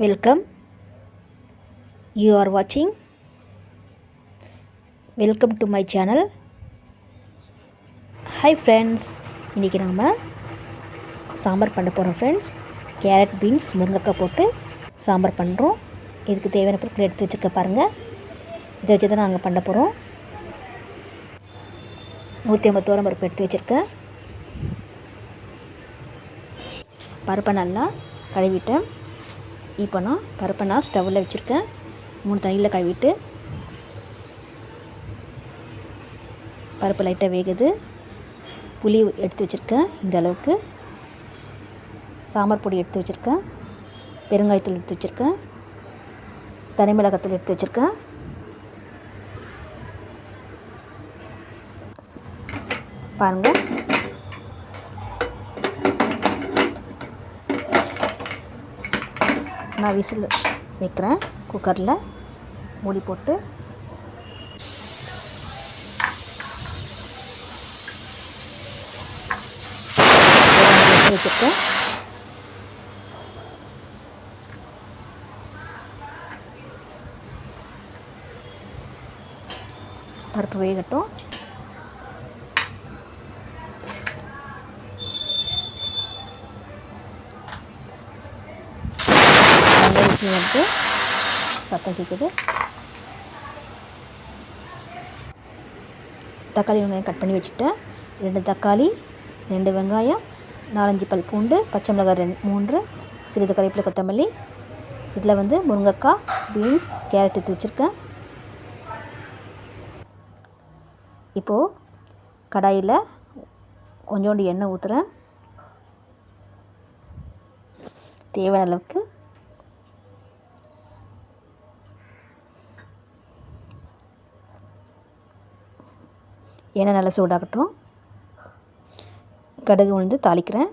Welcome. You are வாட்சிங். Welcome to my channel. Hi friends, இன்றைக்கி நாம் சாம்பார் பண்ண போகிறோம் ஃப்ரெண்ட்ஸ். கேரட், பீன்ஸ், முருங்கைக்காய் போட்டு சாம்பார் பண்ணுறோம். இதுக்கு தேவையான பொருட்கள் எடுத்து வச்சுருக்க பாருங்கள். இதை வச்சு தான் நாங்கள் பண்ண போகிறோம். 150 தோரம் பருப்பு எடுத்து வச்சுருக்கேன். பருப்பை நல்லா கழுவிட்டேன். இப்போ நான் பருப்பை ஸ்டவ்வில் வச்சுருக்கேன். 3 தண்ணியில் கழுவிட்டு பருப்பு லைட்டாக வேகுது. புளி எடுத்து வச்சுருக்கேன் இந்த அளவுக்கு. சாம்பார் பொடி எடுத்து வச்சுருக்கேன். பெருங்காயத்தூள் எடுத்து வச்சுருக்கேன். தனி மிளகாத்தூள் எடுத்து வச்சுருக்கேன். பாருங்கள், நான் விசில் வைக்கிறேன். குக்கரில் மூடி போட்டு வச்சுருக்கேன். பருப்பு வேகட்டும். வந்து சத்தம் கேட்குது. தக்காளி வெங்காயம் கட் பண்ணி வச்சுட்டேன். 2 தக்காளி, 2 வெங்காயம், 4-5 பல் பூண்டு, பச்சை மிளகாய் 3, சிறிது கறிவேப்பிலை, கொத்தமல்லி. இதில் வந்து முருங்கைக்காய், பீன்ஸ், கேரட் எடுத்து வச்சுருக்கேன். இப்போது கடாயில் கொஞ்சோண்டு எண்ணெய் ஊற்றுறேன். தேவையான அளவுக்கு எண்ணெய் நல்லா சூடாகட்டும். கடுகு உளுந்து தாளிக்கிறேன்.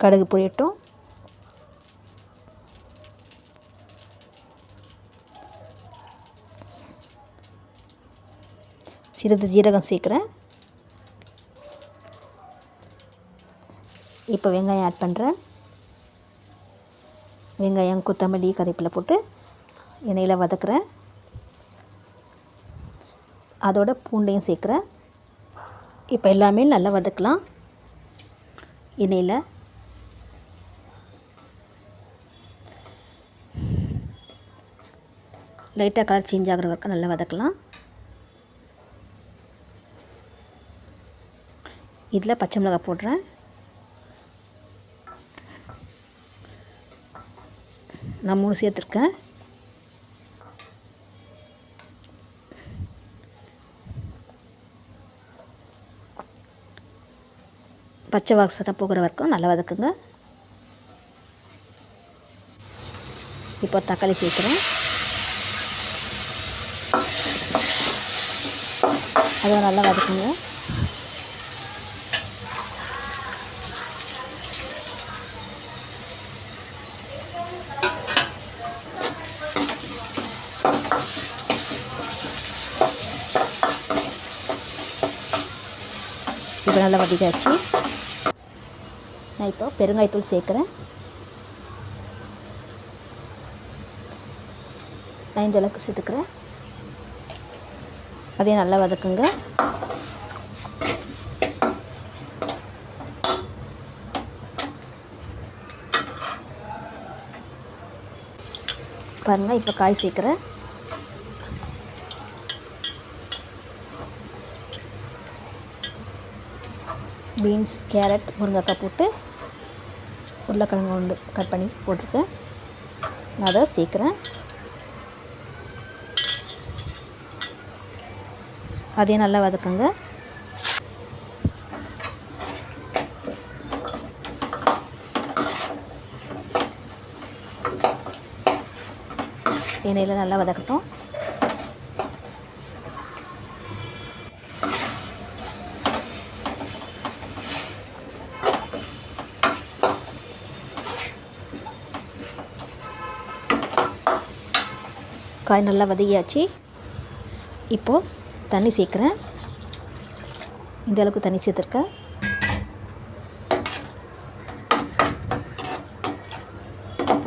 கடுகு பொரியட்டும். சிறிது ஜீரகம் சேர்க்குறேன். இப்போ வெங்காயம் ஆட் பண்ணுறேன். வெங்காயம், கொத்தமல்லி, கறிவேப்பிலை போட்டு எண்ணெயில் வதக்குறேன். அதோட பூண்டையும் சேர்க்குறேன். இப்போ எல்லாமே நல்லா வதக்கலாம். எண்ணெயில் லைட்டாக கலர் சேஞ்ச் ஆகிற வரைக்கும் நல்லா வதக்கலாம். இதில் பச்சை மிளகாய் போடுறேன். நான் 3 சேர்த்துருக்கேன். பச்சை வாசனை போகிற வரைக்கும் நல்லா வதக்குங்க. இப்போ தக்காளி சேர்க்குறேன். அதை நல்லா வதக்குங்க. இப்போ நல்லா வதக்கியாச்சு. நான் இப்போ பெருங்காயத்தூள் சேர்க்குறேன். நான் இந்த அளவுக்கு சேர்த்துக்கிறேன். அதையும் நல்லா வதக்குங்க. பாருங்கள், இப்போ காய் சேர்க்குறேன். பீன்ஸ், கேரட், முருங்கைக்காய் போட்டு உருளைக்கிழங்கு வந்து கட் பண்ணி போட்டிருக்கேன். நான் அதை சேர்க்குறேன். அதையும் நல்லா வதக்குங்க. எண்ணெயில் நல்லா வதக்கட்டும். காய் நல்லா வதக்கியாச்சு. இப்போது தண்ணி சேர்க்குறேன். இந்த அளவுக்கு தண்ணி சேர்த்துருக்கேன்.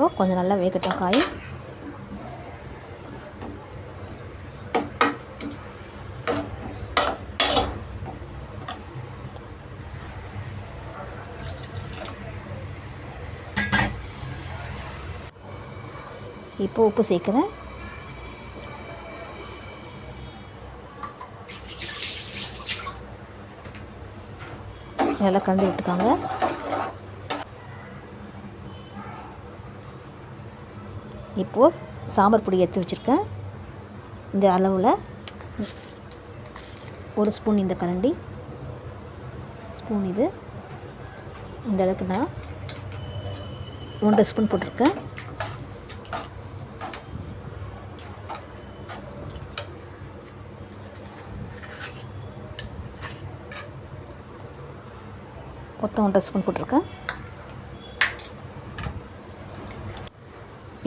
இப்போது கொஞ்சம் நல்லா வேகட்டும் காய். இப்போ உப்பு சேர்க்குறேன். நல்லா கலந்து விட்டுக்காங்க. இப்போது சாம்பார் பொடி எடுத்து வச்சுருக்கேன். இந்த அளவில் 1 ஸ்பூன் இந்த கரண்டி ஸ்பூன் இது இந்த அளவுக்கு நான் 1.5 ஸ்பூன் போட்டிருக்கேன். மொத்தம் 1.5 ஸ்பூன் போட்டிருக்கேன்.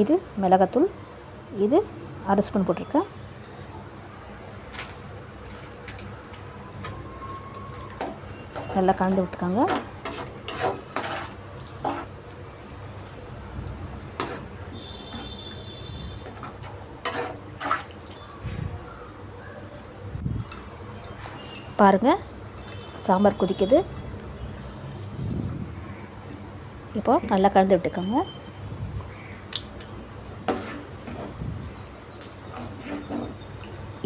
இது மிளகாத்தூள், இது 1/2 ஸ்பூன் போட்டிருக்கேன். நல்லா கலந்து விட்டுக்காங்க. பாருங்கள், சாம்பார் கொதிக்குது. இப்போ நல்லா கலந்து விட்டுக்கோங்க.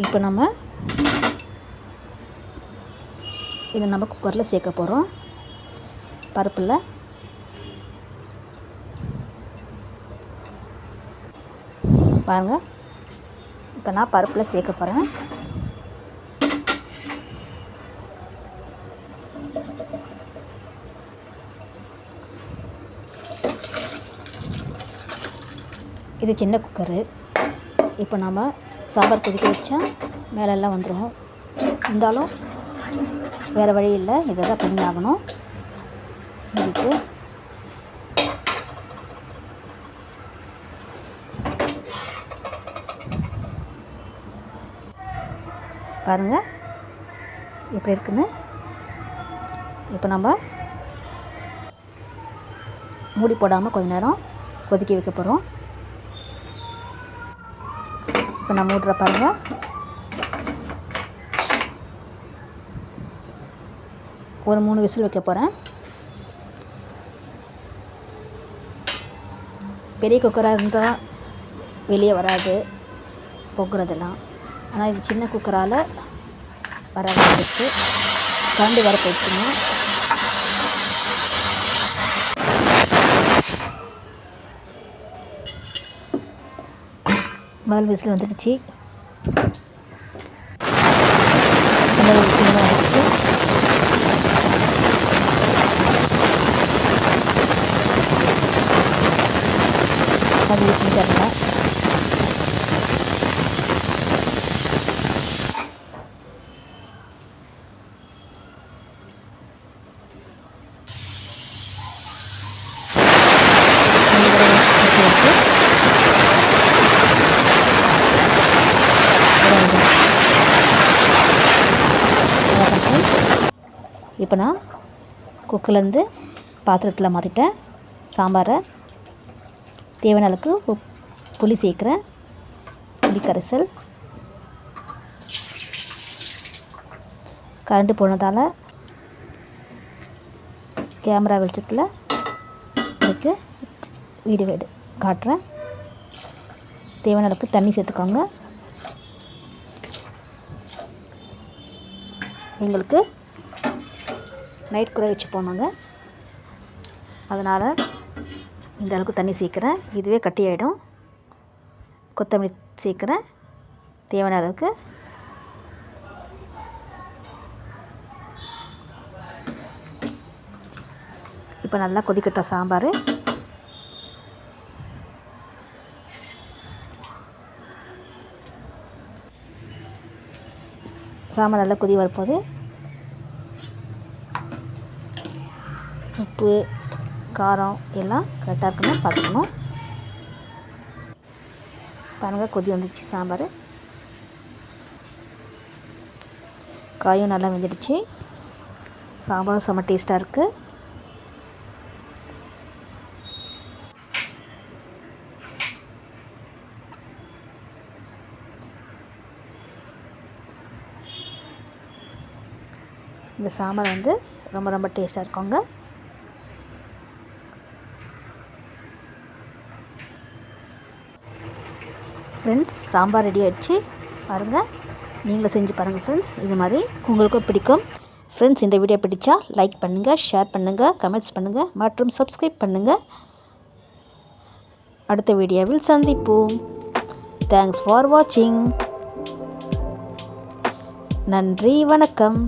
இப்போ நம்ம இதை குக்கரில் சேர்க்க போகிறோம். பருப்பில் பாருங்கள், இப்போ நான் பருப்பில் சேர்க்க போகிறேன். இது சின்ன குக்கரு. இப்போ நாம் சாம்பார் கொதிக்க வச்சா மேலெல்லாம் வந்துடும். இருந்தாலும் வேறு வழி இல்லை, இதை தான் பண்ணி ஆகணும். இதுக்கு பாருங்கள் எப்படி இருக்குன்னு. இப்போ நம்ம மூடி போடாமல் கொஞ்ச நேரம் கொதிக்க வைக்க போகிறோம். இப்போ நான் மூடுற பாருங்கள். ஒரு 3 விசில் வைக்க போகிறேன். பெரிய குக்கராக இருந்தால் வெளியே வராது பொங்குறதெல்லாம். ஆனால் இது சின்ன குக்கரால் வர ஆரம்பிச்சு கரண்டு வர போச்சுங்க. முதல் விசில் வந்துடுச்சு. இன்னொரு விசில் வந்துடுச்சு. அது விசில் தரல. இப்போ நான் குக்கர்லேருந்து பாத்திரத்தில் மாற்றிட்டேன். சாம்பாரை தேவையான அளவுக்கு புளி சேர்க்குறேன். புளி கரைசல் கரண்டு போனதால் கேமரா வெளிச்சத்தில் இதுக்கு வீடியோ காட்டுறேன். தேவையான அளவுக்கு தண்ணி சேர்த்துக்கோங்க. எங்களுக்கு நைட் குறை வச்சு போனாங்க, அதனால் இந்த அளவுக்கு தண்ணி சேர்க்குறேன். இதுவே கட்டி ஆகிடும். கொத்தமல்லி சேர்க்குறேன் தேவையான அளவுக்கு. இப்போ நல்லா கொதிக்கட்டும் சாம்பார். சாம்பார் நல்லா கொதி வரப்போது. உப்பு காரம் எல்லாம் கரெக்டாக இருக்குன்னு பார்த்துக்கணும். பாருங்கள், கொதி வந்துடுச்சு சாம்பார். காயும் நல்லா வெந்துடுச்சு. சாம்பார் செம்ம டேஸ்ட்டாக இருக்குது. இந்த சாம்பார் வந்து ரொம்ப ரொம்ப டேஸ்ட்டாக இருக்குங்க. ஃப்ரெண்ட்ஸ், சாம்பார் ரெடி ஆகிடுச்சு பாருங்கள். நீங்களும் செஞ்சு பாருங்கள் ஃப்ரெண்ட்ஸ். இது மாதிரி உங்களுக்கும் பிடிக்கும் ஃப்ரெண்ட்ஸ். இந்த வீடியோ பிடிச்சா லைக் பண்ணுங்கள், ஷேர் பண்ணுங்கள், கமெண்ட்ஸ் பண்ணுங்கள் மற்றும் சப்ஸ்கிரைப் பண்ணுங்கள். அடுத்த வீடியோவில் சந்திப்போம். தேங்க்ஸ் ஃபார் வாட்சிங். நன்றி, வணக்கம்.